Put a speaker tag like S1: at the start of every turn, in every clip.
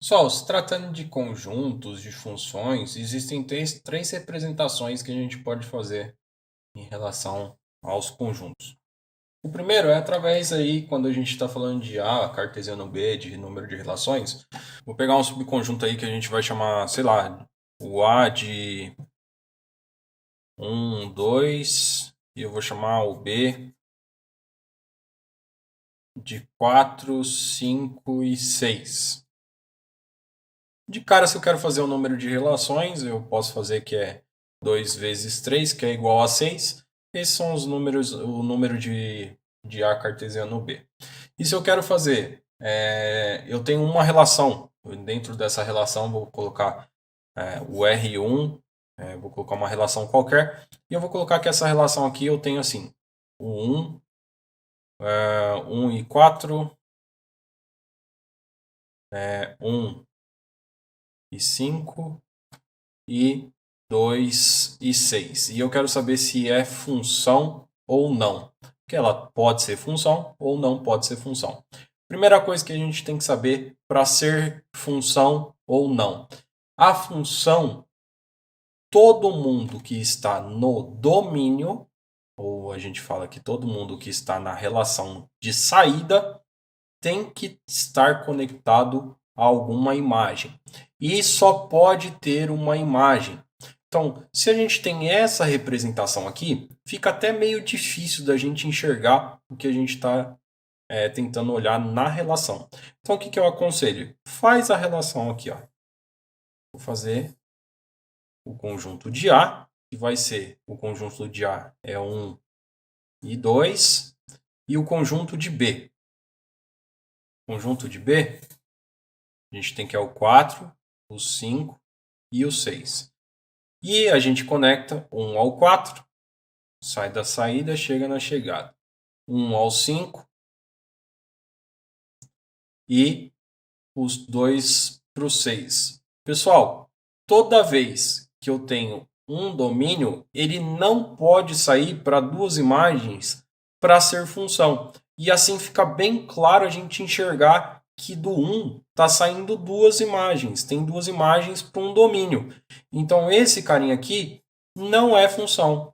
S1: Pessoal, se tratando de conjuntos, de funções, existem três representações que a gente pode fazer em relação aos conjuntos. O primeiro é através aí, quando a gente está falando de A, cartesiano B, de número de relações, vou pegar um subconjunto aí que a gente vai chamar, sei lá, o A de 1, 2, e eu vou chamar o B de 4, 5 e 6. De cara, se eu quero fazer o número de relações, eu posso fazer que é 2 vezes 3, que é igual a 6. Esses são os números, o número de A cartesiano B. E se eu quero fazer, eu tenho uma relação. Dentro dessa relação, vou colocar o R1, vou colocar uma relação qualquer. E eu vou colocar que essa relação aqui eu tenho assim, o 1, 1 e 4, 1 e 5 e 2 e 6. E eu quero saber se é função ou não. Porque ela pode ser função ou não pode ser função. Primeira coisa que a gente tem que saber para ser função ou não. A função, todo mundo que está no domínio, ou a gente fala que todo mundo que está na relação de saída, tem que estar conectado a alguma imagem. E só pode ter uma imagem. Então, se a gente tem essa representação aqui, fica até meio difícil da gente enxergar o que a gente está tentando olhar na relação. Então, o que eu aconselho? Faz a relação aqui. Ó. Vou fazer o conjunto de A, que vai ser o conjunto de A é 1 e 2, e o conjunto de B. O conjunto de B, a gente tem que é o 4, o 5 e o 6. E a gente conecta 1 ao 4, sai da saída, chega na chegada. 1 ao 5 e os 2 para o 6. Pessoal, toda vez que eu tenho um domínio, ele não pode sair para duas imagens para ser função. E assim fica bem claro a gente enxergar que do 1 está saindo duas imagens. Tem duas imagens para um domínio. Então esse carinha aqui não é função.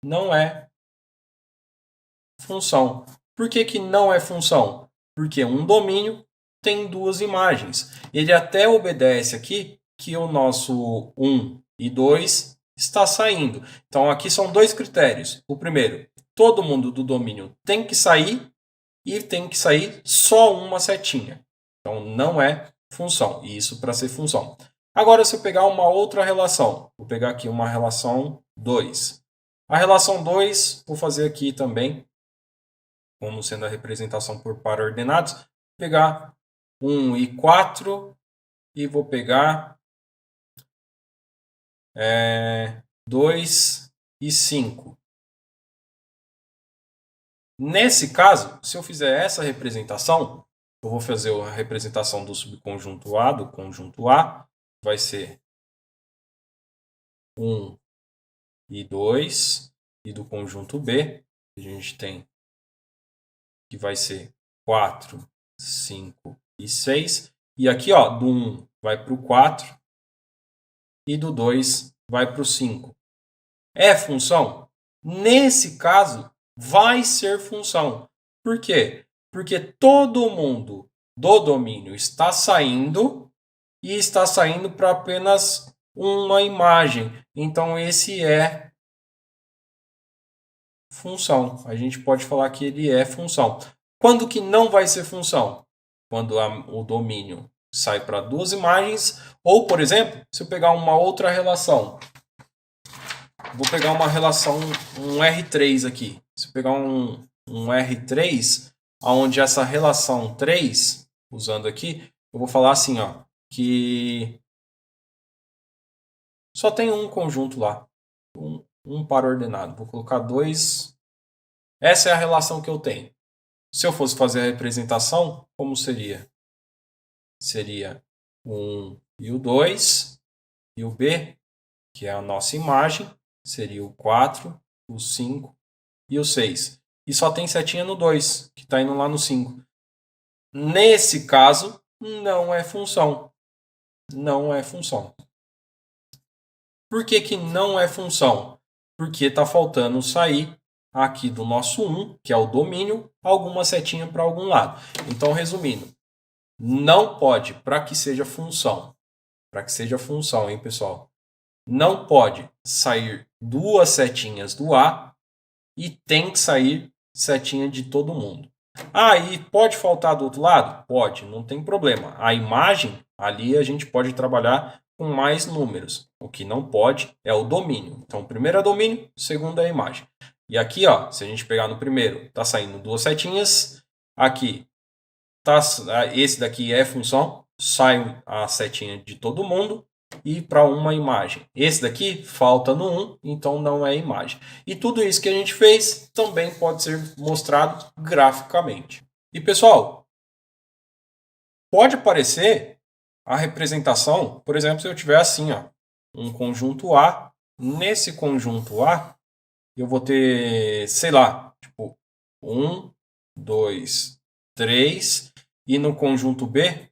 S1: Não é função. Por que, que não é função? Porque um domínio tem duas imagens. Ele até obedece aqui que o nosso 1 e 2 está saindo. Então aqui são dois critérios. O primeiro, todo mundo do domínio tem que sair e tem que sair só uma setinha. Então não é função. E isso para ser função. Agora se eu pegar uma outra relação, vou pegar aqui uma relação 2. A relação 2, vou fazer aqui também como sendo a representação por par ordenados, vou pegar 1 e 4 e vou pegar 2 e 5. Nesse caso, se eu fizer essa representação, eu vou fazer a representação do subconjunto A, do conjunto A, vai ser 1 e 2, e do conjunto B, a gente tem que vai ser 4, 5 e 6. E aqui, ó, do 1 vai para o 4 e do 2 vai para o 5. É função? Nesse caso, vai ser função. Por quê? Porque todo mundo do domínio está saindo e está saindo para apenas uma imagem. Então, esse é função. A gente pode falar que ele é função. Quando que não vai ser função? Quando o domínio sai para duas imagens. Ou, por exemplo, se eu pegar uma outra relação. Vou pegar uma relação, um R3 aqui. Se eu pegar um R3, onde essa relação 3, usando aqui, eu vou falar assim, ó, que só tem um conjunto lá. Um par ordenado. Vou colocar 2. Essa é a relação que eu tenho. Se eu fosse fazer a representação, como seria? Seria o 1 e o 2, e o B, que é a nossa imagem, seria o 4, o 5 e o 6. E só tem setinha no 2, que está indo lá no 5. Nesse caso, não é função. Não é função. Por que que não é função? Porque está faltando sair aqui do nosso 1, que é o domínio, alguma setinha para algum lado. Então, resumindo, não pode, para que seja função, hein, pessoal? Não pode sair duas setinhas do A e tem que sair setinha de todo mundo. Ah, e pode faltar do outro lado? Pode, não tem problema. A imagem, ali a gente pode trabalhar com mais números. O que não pode é o domínio. Então, o primeiro é domínio, o segundo é a imagem. E aqui, ó, se a gente pegar no primeiro, tá saindo duas setinhas. Aqui, esse daqui é função, sai a setinha de todo mundo e para uma imagem. Esse daqui falta no 1, então não é imagem. E tudo isso que a gente fez também pode ser mostrado graficamente. E pessoal, pode aparecer a representação, por exemplo, se eu tiver assim, ó, um conjunto A. Nesse conjunto A, eu vou ter, sei lá, tipo 1, 2, 3. E no conjunto B,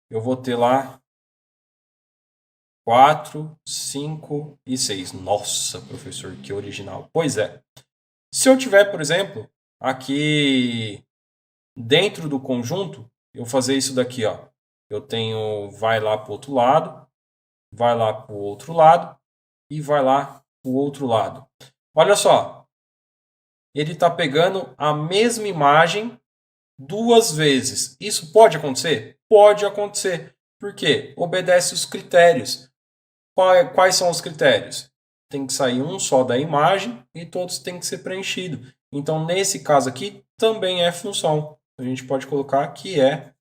S1: eu vou ter lá 4, 5 e 6. Nossa, professor, que original. Pois é. Se eu tiver, por exemplo, aqui dentro do conjunto, eu fazer isso daqui, ó. Eu tenho, vai lá para o outro lado, vai lá para o outro lado e vai lá para o outro lado. Olha só. Ele está pegando a mesma imagem duas vezes. Isso pode acontecer? Pode acontecer. Por quê? Obedece os critérios. Quais são os critérios? Tem que sair um só da imagem e todos têm que ser preenchidos. Então, nesse caso aqui, também é função. A gente pode colocar que é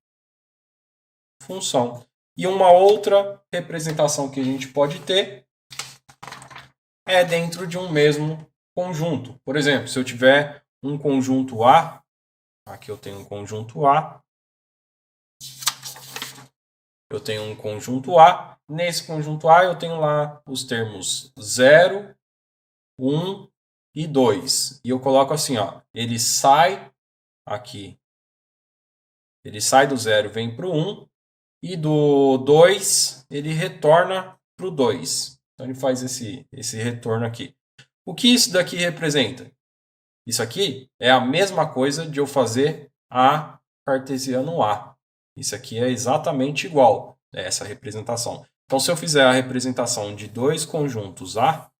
S1: função. E uma outra representação que a gente pode ter é dentro de um mesmo conjunto. Por exemplo, se eu tiver um conjunto A, aqui eu tenho um conjunto A, eu tenho um conjunto A. Nesse conjunto A eu tenho lá os termos 0, 1 e 2. E eu coloco assim, ó, ele sai aqui. Ele sai do 0 e vem para o 1. E do 2 ele retorna para o 2. Então ele faz esse retorno aqui. O que isso daqui representa? Isso aqui é a mesma coisa de eu fazer a cartesiano A. Isso aqui é exatamente igual a essa representação. Então, se eu fizer a representação de dois conjuntos A,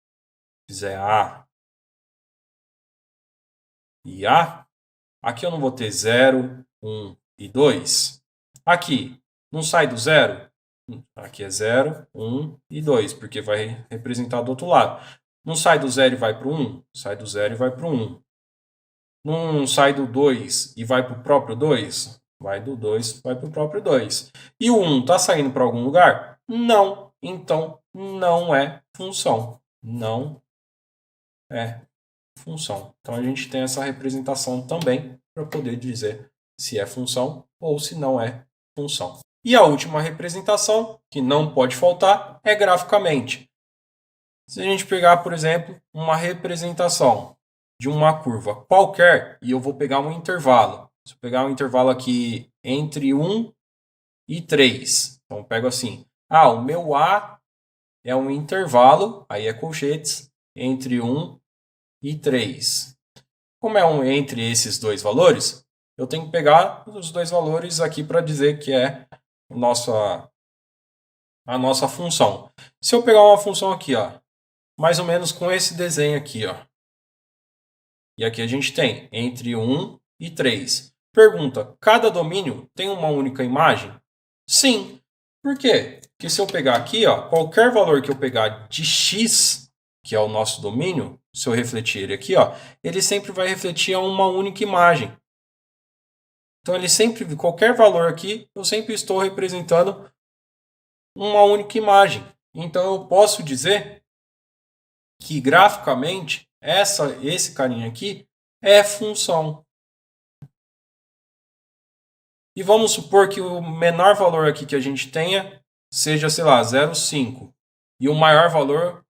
S1: fizer A e A, aqui eu não vou ter 0, 1 e 2. Aqui, não sai do 0? Aqui é 0, 1 e 2, porque vai representar do outro lado. Não sai do 0 e vai para o 1? Sai do 0 e vai para o 1. Não sai do 2 e vai para o próprio 2? Vai do 2, vai para o próprio 2. E o 1 está saindo para algum lugar? Não. Então, não é função. Não é função. Então, a gente tem essa representação também para poder dizer se é função ou se não é função. E a última representação, que não pode faltar, é graficamente. Se a gente pegar, por exemplo, uma representação de uma curva qualquer e eu vou pegar um intervalo. Se eu pegar um intervalo aqui entre 1 e 3. Então, eu pego assim. O meu A é um intervalo, aí é colchetes, entre 1 e 3. Como é um entre esses dois valores, eu tenho que pegar os dois valores aqui para dizer que é a nossa função. Se eu pegar uma função aqui, ó, mais ou menos com esse desenho aqui, ó. E aqui a gente tem entre 1 e 3. Pergunta, cada domínio tem uma única imagem? Sim. Por quê? Porque se eu pegar aqui, ó, qualquer valor que eu pegar de x, que é o nosso domínio, se eu refletir ele aqui, ó, ele sempre vai refletir a uma única imagem. Então, ele sempre, qualquer valor aqui, eu sempre estou representando uma única imagem. Então, eu posso dizer que graficamente esse carinha aqui é função. E vamos supor que o menor valor aqui que a gente tenha seja, sei lá, 0,5 e o maior valor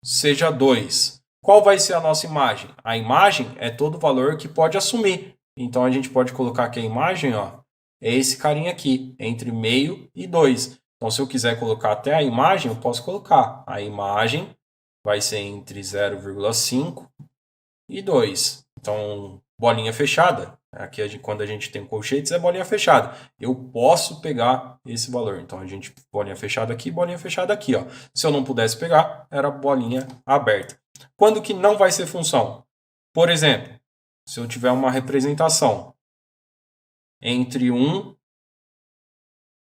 S1: seja 2. Qual vai ser a nossa imagem? A imagem é todo valor que pode assumir. Então a gente pode colocar aqui a imagem, ó, é esse carinha aqui, entre meio e 2. Então, se eu quiser colocar até a imagem, eu posso colocar. A imagem vai ser entre 0,5 e 2. Então, bolinha fechada. Aqui, quando a gente tem colchetes, é bolinha fechada. Eu posso pegar esse valor. Então, bolinha fechada aqui. Ó. Se eu não pudesse pegar, era bolinha aberta. Quando que não vai ser função? Por exemplo, se eu tiver uma representação entre 1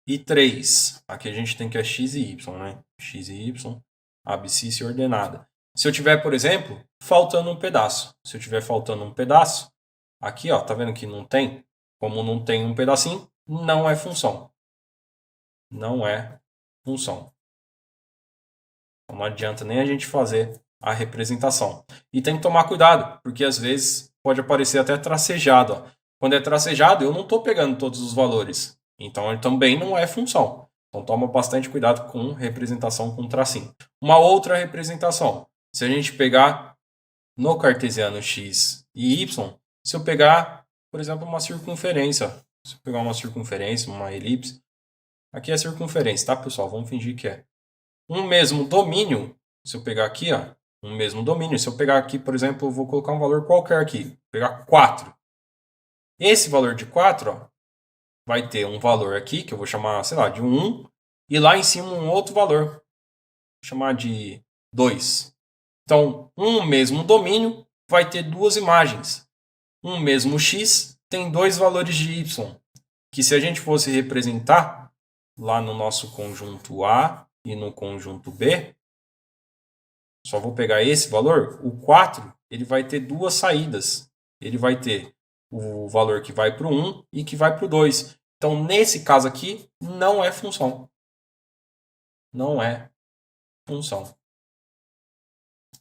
S1: e 3. Aqui a gente tem que é x e y, né? X e y, abscissa ordenada. Se eu tiver, por exemplo, faltando um pedaço. Se eu tiver faltando um pedaço, aqui, ó, tá vendo que não tem? Como não tem um pedacinho, não é função. Não é função. Então não adianta nem a gente fazer a representação. E tem que tomar cuidado, porque às vezes pode aparecer até tracejado. Ó. Quando é tracejado, eu não estou pegando todos os valores. Então ele também não é função. Então toma bastante cuidado com representação com tracinho. Uma outra representação. Se a gente pegar no cartesiano x e y, se eu pegar, por exemplo, uma circunferência. Se eu pegar uma circunferência, uma elipse. Aqui é circunferência, tá, pessoal? Vamos fingir que é. Um mesmo domínio, se eu pegar aqui, ó, um mesmo domínio. Se eu pegar aqui, por exemplo, eu vou colocar um valor qualquer aqui. Vou pegar 4. Esse valor de 4, ó, vai ter um valor aqui, que eu vou chamar, sei lá, de 1. E lá em cima um outro valor. Vou chamar de 2. Então, um mesmo domínio vai ter duas imagens. Um mesmo x tem dois valores de y. Que se a gente fosse representar lá no nosso conjunto A e no conjunto B, só vou pegar esse valor, o 4 ele vai ter duas saídas. Ele vai ter o valor que vai para o 1 e que vai para o 2. Então, nesse caso aqui, não é função. Não é função.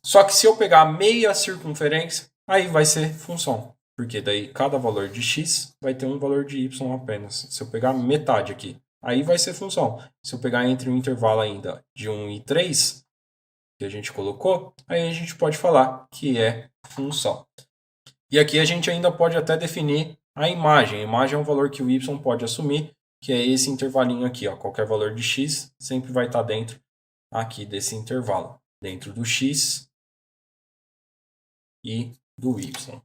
S1: Só que se eu pegar meia circunferência, aí vai ser função. Porque daí cada valor de x vai ter um valor de y apenas. Se eu pegar metade aqui, aí vai ser função. Se eu pegar entre um intervalo ainda de 1 e 3, que a gente colocou, aí a gente pode falar que é função. E aqui a gente ainda pode até definir a imagem. A imagem é um valor que o y pode assumir, que é esse intervalinho aqui. Ó. Qualquer valor de x sempre vai estar dentro aqui desse intervalo. Dentro do x e do y.